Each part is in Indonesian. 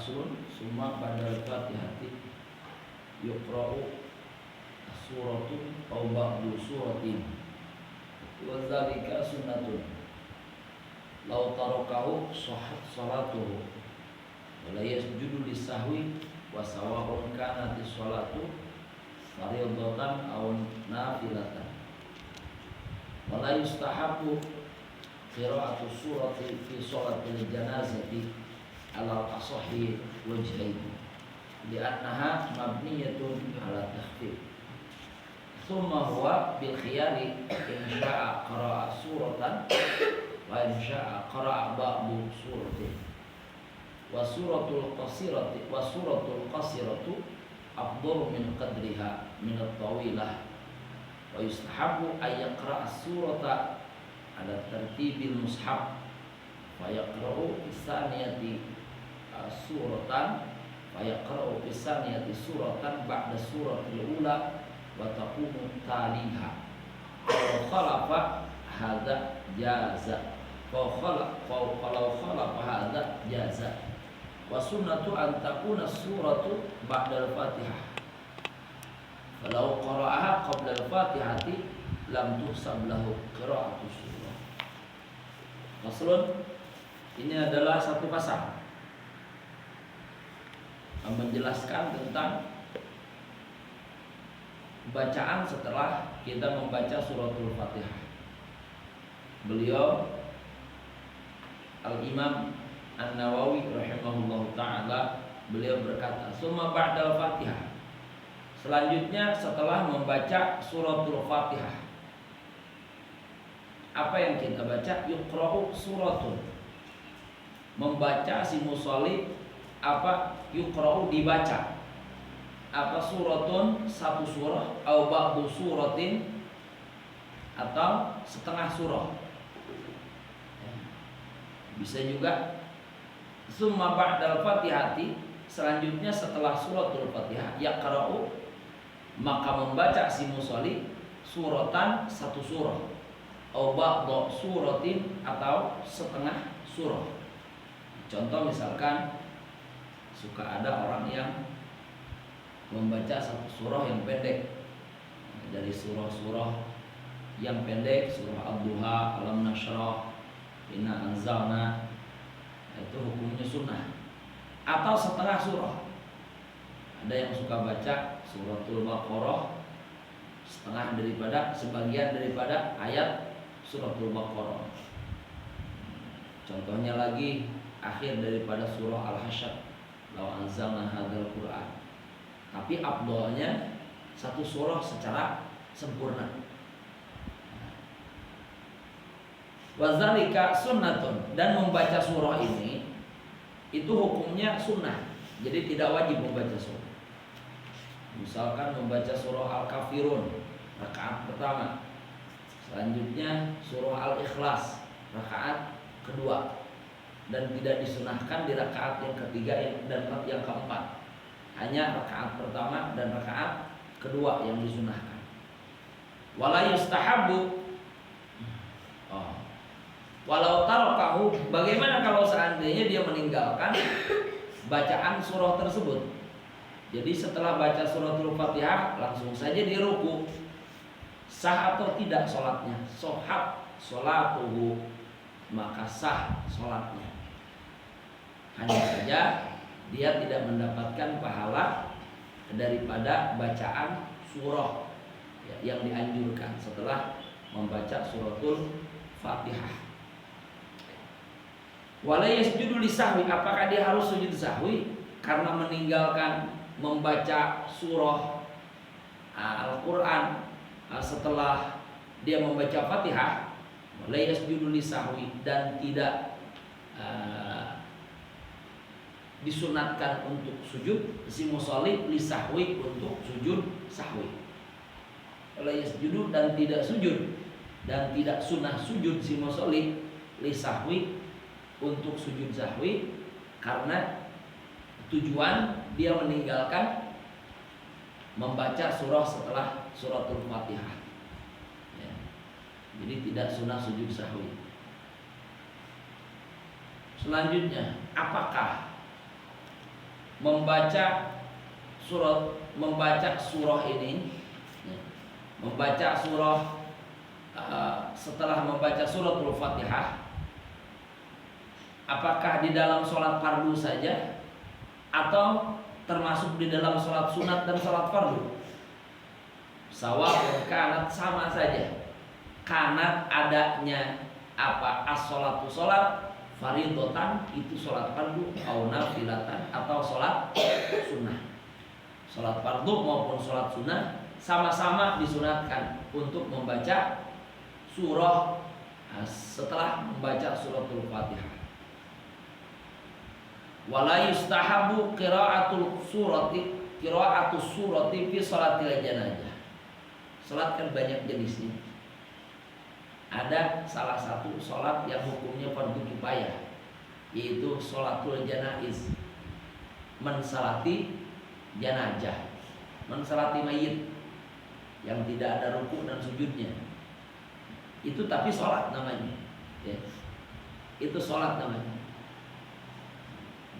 faslun summa ba'dal fatihati yuqra'u suratun aw ba'du suratin wa dzalika sunnatun law tarakahu sahhat salatuhu wa la yasjudu lisahwi wa sawa'un kanat as-salatu fardhatan aw nafilatan wa la yustahabbu qira'atu surati fi sholatil janazati ala asahhi wajhain li'annaha mabniyatun ala takhfif thumma huwa bil khiyari in sya'a qara'a suratan wa in sya'a qara'a ba'du suratin wa suratul qasiratu afdalu min qadriha min at-tawilah wa yustahabbu ay yaqra'a surata ala tertibil mushaf fa yaqra'u bisaniyati suratan fa yaqra'u bisaniyati suratan ba'da suratil ula wa taqumu taliha wa khalafa hadza jaza kalau khalafa hadza jaza wa sunnatu an takuna suratu ba'da al-fatihah falau qara'aha qabla al-fatihati lam tuhsab lahu qira'atu surah. Faslun, ini adalah satu pasal menjelaskan tentang bacaan setelah kita membaca suratul Fatihah. Beliau Al-Imam An-Nawawi rahimahullahu ta'ala, beliau berkata, summa ba'dal Fatihah, selanjutnya setelah membaca suratul Fatihah, apa yang kita baca? Yuqra'u suratun, membaca si musolli. Apa? Yuqra'u, dibaca. Apa? Suratun, satu surah, au ba'du suratin, atau setengah surah. Bisa juga summa ba'dal fatihati, selanjutnya setelah suratul Fatihah, yaqra'u, maka membaca si musolli suratan, satu surah, au ba'du suratin, atau setengah surah. Contoh misalkan suka ada orang yang membaca satu surah yang pendek, dari surah-surah yang pendek, surah Ad-Duha, Alam Nashrah, Inna Anzalna, itu hukumnya sunnah. Atau setengah surah, ada yang suka baca suratul Baqarah, setengah daripada, sebagian daripada ayat suratul Baqarah. Contohnya lagi akhir daripada surah Al-Hasyr, law anzalna hadzal Qur'an. Tapi afdhalnya satu surah secara sempurna. Wazalika sunnatun, dan membaca surah ini itu hukumnya sunnah. Jadi tidak wajib membaca surah. Misalkan membaca surah Al-Kafirun rakaat pertama, selanjutnya surah Al-Ikhlas rakaat kedua, dan tidak disunahkan di rakaat yang ketiga dan yang keempat. Hanya rakaat pertama dan rakaat kedua yang disunahkan. Wala yustahabbu, walau tarakahu, bagaimana kalau seandainya dia meninggalkan bacaan surah tersebut? Jadi setelah baca suratul Fatihah langsung saja dia ruku, sah atau tidak sholatnya? Sahhat sholatuhu, maka sah sholatnya. Hanya saja dia tidak mendapatkan pahala daripada bacaan surah yang dianjurkan setelah membaca suratul Fatihah. Wala yasjudu lisahwi, apakah dia harus sujud sahwi karena meninggalkan membaca surah Al-Quran setelah dia membaca Fatihah? Wala yasjudu lisahwi, dan tidak disunatkan untuk sujud si musolli lisahwi, untuk sujud sahwi. Wala yasjudu, dan tidak sujud, dan tidak sunnah sujud si musolli lisahwi, untuk sujud sahwi, karena tujuan dia meninggalkan membaca surah setelah suratul Fatihah ya. Jadi tidak sunnah sujud sahwi. Selanjutnya, apakah membaca surah ini, membaca surah setelah membaca suratul Fatihah, apakah di dalam sholat fardu saja atau termasuk di dalam sholat sunat dan sholat fardu? Sawab kanat, sama saja. Kanat adanya apa, as-sholatu sholat faridotan, itu sholat fardu, au nafilatan, atau sholat sunnah. Sholat fardu maupun sholat sunnah sama-sama disunatkan untuk membaca surah setelah membaca suratul Fatihah. Wala yustahabu qiraatus surati fi sholatil janazah. Salat kan banyak jenisnya. Ada salah satu salat yang hukumnya fardu kifayah, yaitu sholatul janaiz, mensalati janazah, mensalati mayit yang tidak ada rukuk dan sujudnya. Itu tapi salat namanya, ya. Itu salat namanya.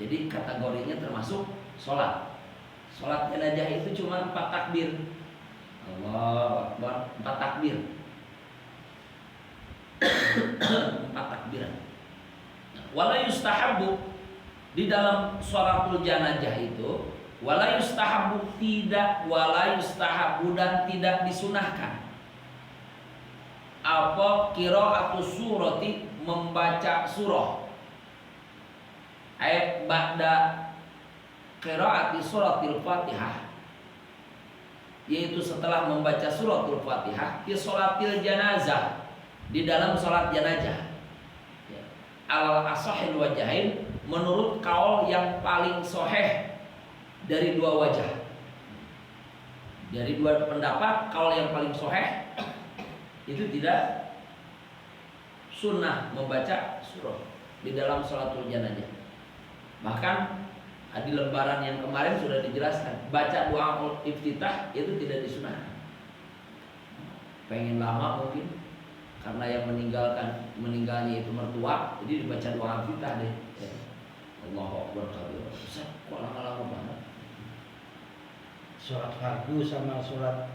Jadi kategorinya termasuk salat. Salat jenazah itu cuma 4 takbir. Allahu Akbar, 4 takbir. 4 takbiran. Wala yustahabu, di dalam sholatul janazah itu, wala yustahabu, wala yustahabu dan tidak disunahkan apa qiraatus surati, membaca surah, ayat ba'da qiraati suratil Fatihah, yaitu setelah membaca suratul Fatihah, fi sholatil janazah, di dalam sholat janazah. Al asahil wajahin, menurut kaul yang paling soheh dari 2 wajah, dari 2 pendapat, kaul yang paling soheh itu tidak sunnah membaca surah di dalam sholatul janazah. Bahkan di lembaran yang kemarin sudah dijelaskan, baca doa iftitah itu tidak disunahkan. Pengen lama mungkin karena yang meninggalnya itu mertua, jadi dibaca doa iftitah deh. Allahu Akbar kabir. Kok lama-lama banget? Sholat fardu sama sholat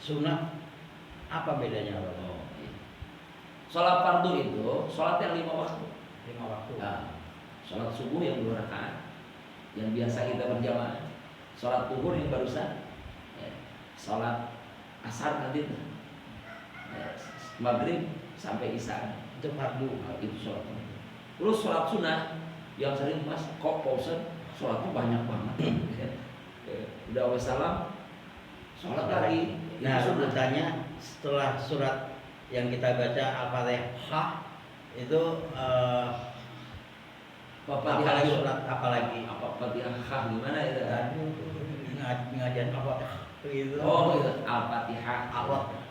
sunnah apa bedanya? Sholat fardu itu sholat yang 5 waktu. 5 waktu. Nah, sholat subuh yang 2 rakaat, yang biasa kita berjamaah. Sholat zuhur yang barusan, sholat asar nanti, maghrib sampai isya, Itu fardu. itu sholat fardu. Terus sholat sunnah yang sering mas kok pausen sholatnya banyak banget. Udah wassalam, sholat lagi. Nah, urutannya setelah surat yang kita baca Al-Fatihah itu Fatihah surat apa lagi? Apa Fatihah gimana ya? Ngajian apa itu? Oh, gitu. Al-Fatihah. Al-Fatihah.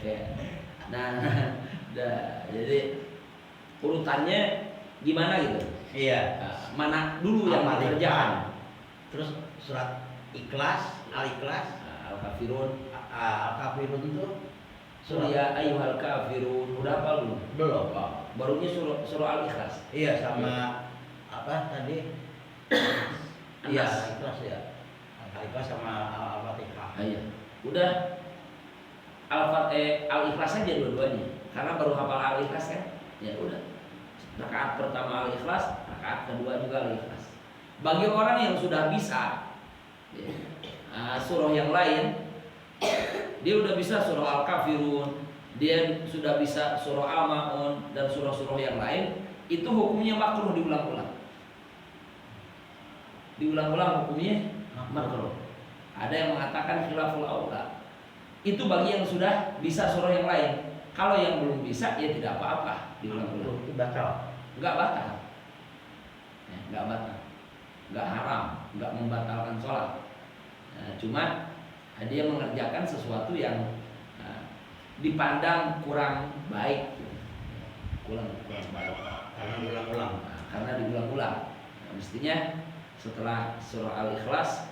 Ya. Nah, jadi urutannya gimana gitu? Iya. Mana dulu yang dikerjakan? Terus surat Ikhlas, Al-Ikhlas, Al-Kafirun. Al-Kafirun itu Surat ya ayyuhal kafirun. Udah apa lu? Belum. Barunya surah Al-Ikhlas. Iya, sama apa tadi? Iya, Al-Ikhlas ya. Al-Ikhlas sama Al-Fatihah. Iya. Udah Al-Ikhlas aja dua-duanya. Karena baru hafal Al-Ikhlas kan? Ya udah. Rakaat pertama Al-Ikhlas, rakaat kedua juga Al-Ikhlas. Bagi orang yang sudah bisa surah yang lain, dia udah bisa surah Al-Kafirun, dia sudah bisa surah Al-Ma'un dan surah-surah yang lain, itu hukumnya makruh diulang-ulang. Diulang-ulang hukumnya makruh. Ada yang mengatakan khilaful aula. Itu bagi yang sudah bisa surah yang lain. Kalau yang belum bisa ya tidak apa-apa diulang-ulang. Itu batal. Enggak batal. Enggak batal. Enggak haram, enggak membatalkan sholat. Cuma dia mengerjakan sesuatu yang dipandang kurang baik, kurang baik Karena diulang-ulang. karena diulang-ulang. Mestinya setelah surah Al-Ikhlas,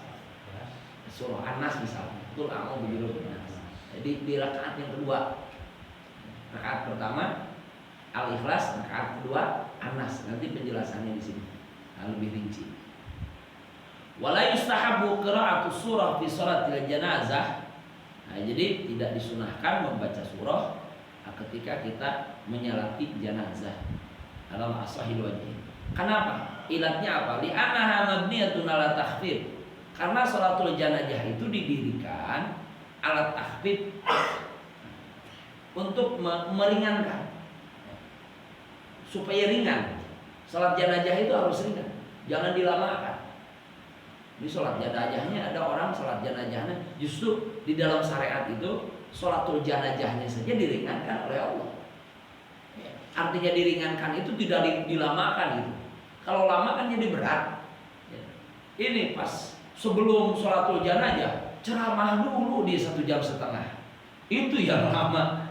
surah An-Nas misalnya, Qul a'udzu birabbil nas. Jadi di rakaat yang kedua, rakaat pertama Al-Ikhlas, rakaat kedua Anas. Nanti penjelasannya di sini lebih rinci. Wala yustahabu qira'atu surah fi shalatil janazah. Nah, jadi tidak disunahkan membaca surah ketika kita menyalati jenazah dalam ashahil wajib. Kenapa? Ilatnya apa? Li'annaha mabniyatun ala takhfif. Karena sholatul janazah itu didirikan alat takhfif untuk meringankan, supaya ringan. Sholat jenazah itu harus ringan, jangan dilamakan. Di sholat jenazahnya ada orang sholat jenazahnya justru di dalam syariat itu sholatul jenazahnya saja diringankan oleh Allah. Artinya diringankan itu tidak dilamakan gitu. Kalau lama kan jadi berat. Ini pas sebelum sholatul jenazah ceramah dulu di 1,5 jam. Itu yang lama.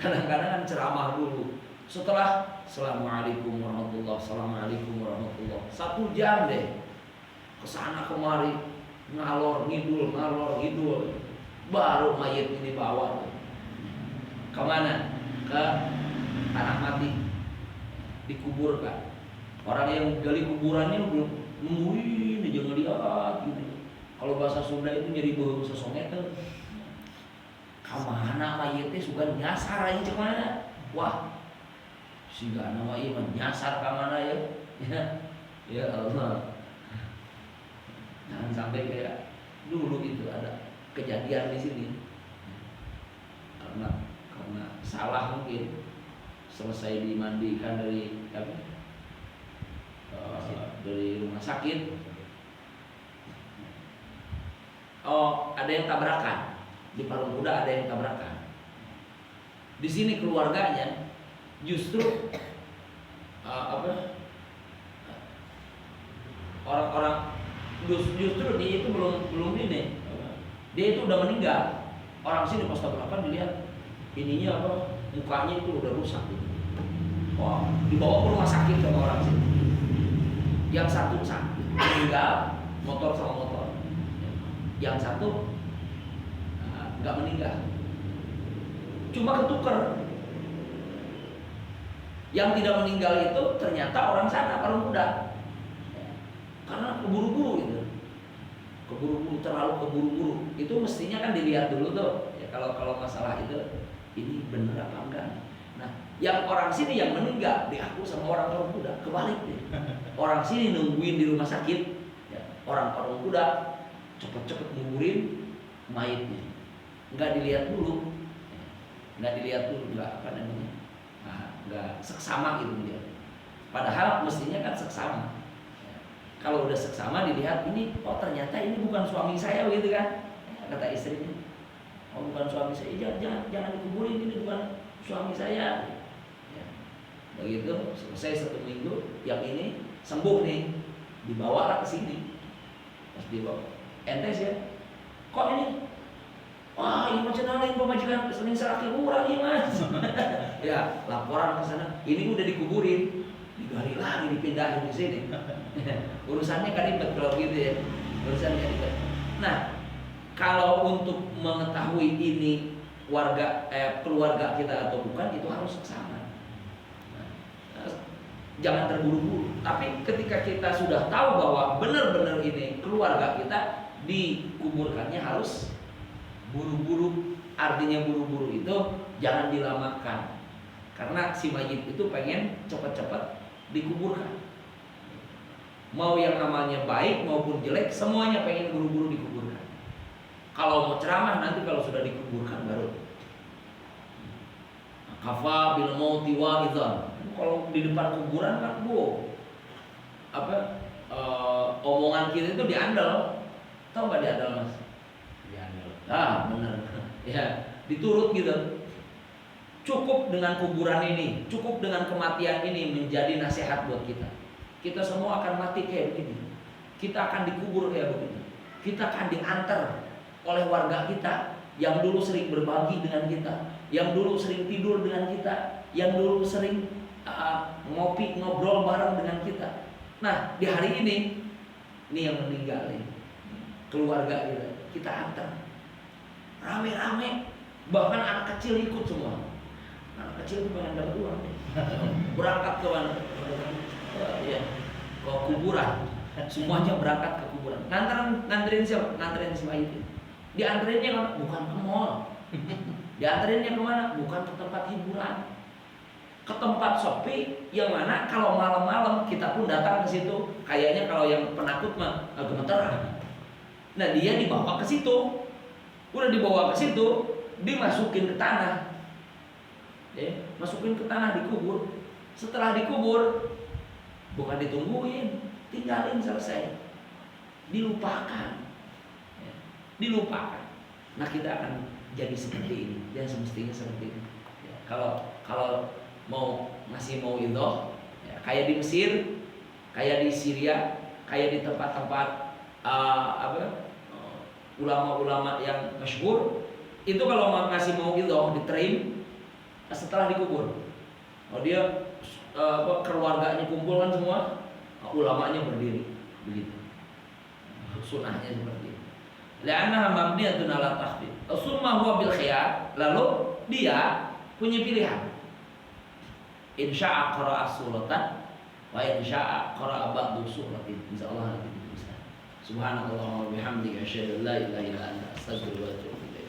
Kadang-kadang kan ceramah dulu. Setelah Assalamualaikum warahmatullahi wabarakatuh, Assalamualaikum warahmatullahi wabarakatuh, 1 jam deh. Kesana kemari ngalor ngidul baru mayat ini dibawa kemana? Ke tanah mati, dikuburkan. Orang yang gali kuburannya belum nungguin aja ngeliat gitu. Kalau bahasa Sunda itu jadi bau sesongeter. Kamana mayatnya suka nyasar aja cemana? Wah, siga nama iman nyasar kamana ya? Ya Allah. Jangan sampai kayak dulu itu ada kejadian di sini. Karena salah mungkin selesai dimandikan dari dari rumah sakit. Oh, ada yang tabrakan. Di Parung Kuda ada yang tabrakan. Di sini keluarganya justru orang-orang justru dia itu belum ini, dia itu udah meninggal. Orang sini pas tabrakan dilihat ininya mukanya itu udah rusak gitu. Wah, dibawa ke rumah sakit sama orang sini. Yang satu meninggal, motor sama motor. Yang satu nggak meninggal, cuma ketuker. Yang tidak meninggal itu ternyata orang sana Parung Kuda. Karena keburu-buru gitu, terlalu keburu-buru. Itu mestinya kan dilihat dulu tuh ya, kalau masalah itu ini benar apa enggak. Nah, yang orang sini yang meninggal diaku sama orang Parung Kuda, kebalik deh. Orang sini nungguin di rumah sakit ya, orang Parung Kuda cepet-cepet nguburin mayitnya, nggak dilihat dulu, nggak nggak seksama gitu dia. Padahal mestinya kan seksama. Kalau udah seksama dilihat ini, oh ternyata ini bukan suami saya gitu kan, kata istrinya. Oh bukan suami saya, jangan dikuburin, ini bukan suami saya. Ya. Begitu selesai 1 minggu, yang ini sembuh nih, dibawa ke sini. Pas dibawa, entes ya, kok ini? Wah ini macam lain pemajikan keseling seraki kurang ya mas. Ya laporan ke sana, ini udah dikuburin. Digali lagi, dipindahin di sini. Urusannya kan ribet kalau gitu ya. Urusannya ribet. Nah, kalau untuk mengetahui ini keluarga kita atau bukan, itu harus sama. Nah, jangan terburu-buru. Tapi ketika kita sudah tahu bahwa benar-benar ini keluarga kita, dikuburkannya harus buru-buru. Artinya buru-buru itu jangan dilamakan. Karena si mayit itu pengen cepat-cepat dikuburkan. Mau yang namanya baik maupun jelek, semuanya pengen buru-buru dikuburkan. Kalau mau ceramah nanti kalau sudah dikuburkan baru. Kafa bil mauti wa'idhan. Kalau di depan kuburan kan omongan kita itu diandal. Tahu nggak diandal mas? Diandal. Benar. Ya, diturut gitu. Cukup dengan kuburan ini, cukup dengan kematian ini menjadi nasihat buat kita. Kita semua akan mati kayak begini. Kita akan dikubur kayak begini. Kita akan diantar oleh warga kita yang dulu sering berbagi dengan kita, yang dulu sering tidur dengan kita, yang dulu sering ngopi ngobrol bareng dengan kita. Nah di hari ini yang meninggal nih, keluarga kita antar rame-rame, bahkan anak kecil ikut semua. Anak kecil itu pengen dapat uang. Berangkat ke mana? Ya, ke kuburan. Semuanya berangkat ke kuburan. Nganterin siapa? Nganterin si mayit. Dianterinnya kan bukan ke mall. Dianterinnya kemana? Bukan ke tempat hiburan. Ke tempat sepi yang mana kalau malam-malam kita pun datang ke situ. Kayaknya kalau yang penakut mah gemeteran. Nah, dia dibawa ke situ. Udah dibawa ke situ, dimasukin ke tanah. Ya, masukin ke tanah, dikubur. Setelah dikubur, bukan ditungguin, tinggalin selesai, dilupakan, ya, dilupakan. Nah, kita akan jadi seperti ini, dan semestinya seperti ini. Ya, kalau masih mau idoh, ya, kayak di Mesir, kayak di Syria, kayak di tempat-tempat ulama-ulama yang masyhur, itu kalau masih mau idoh diterima setelah dikubur. Oh, dia keluarganya kumpul kan semua, ulamanya berdiri begitu. Sunahnya seperti itu. Li'annaha mabniyatun 'ala takhfif. Summa huwa bil khiyar, lalu dia punya pilihan. In sya'a qara'a suratan wa in sya'a qara'a ba'du suratin. Insyaallah nanti bisa. Subhanallah wa bihamdihi asyhadu an la ilaha illa anta astaghfiruka wa atubu ilaik.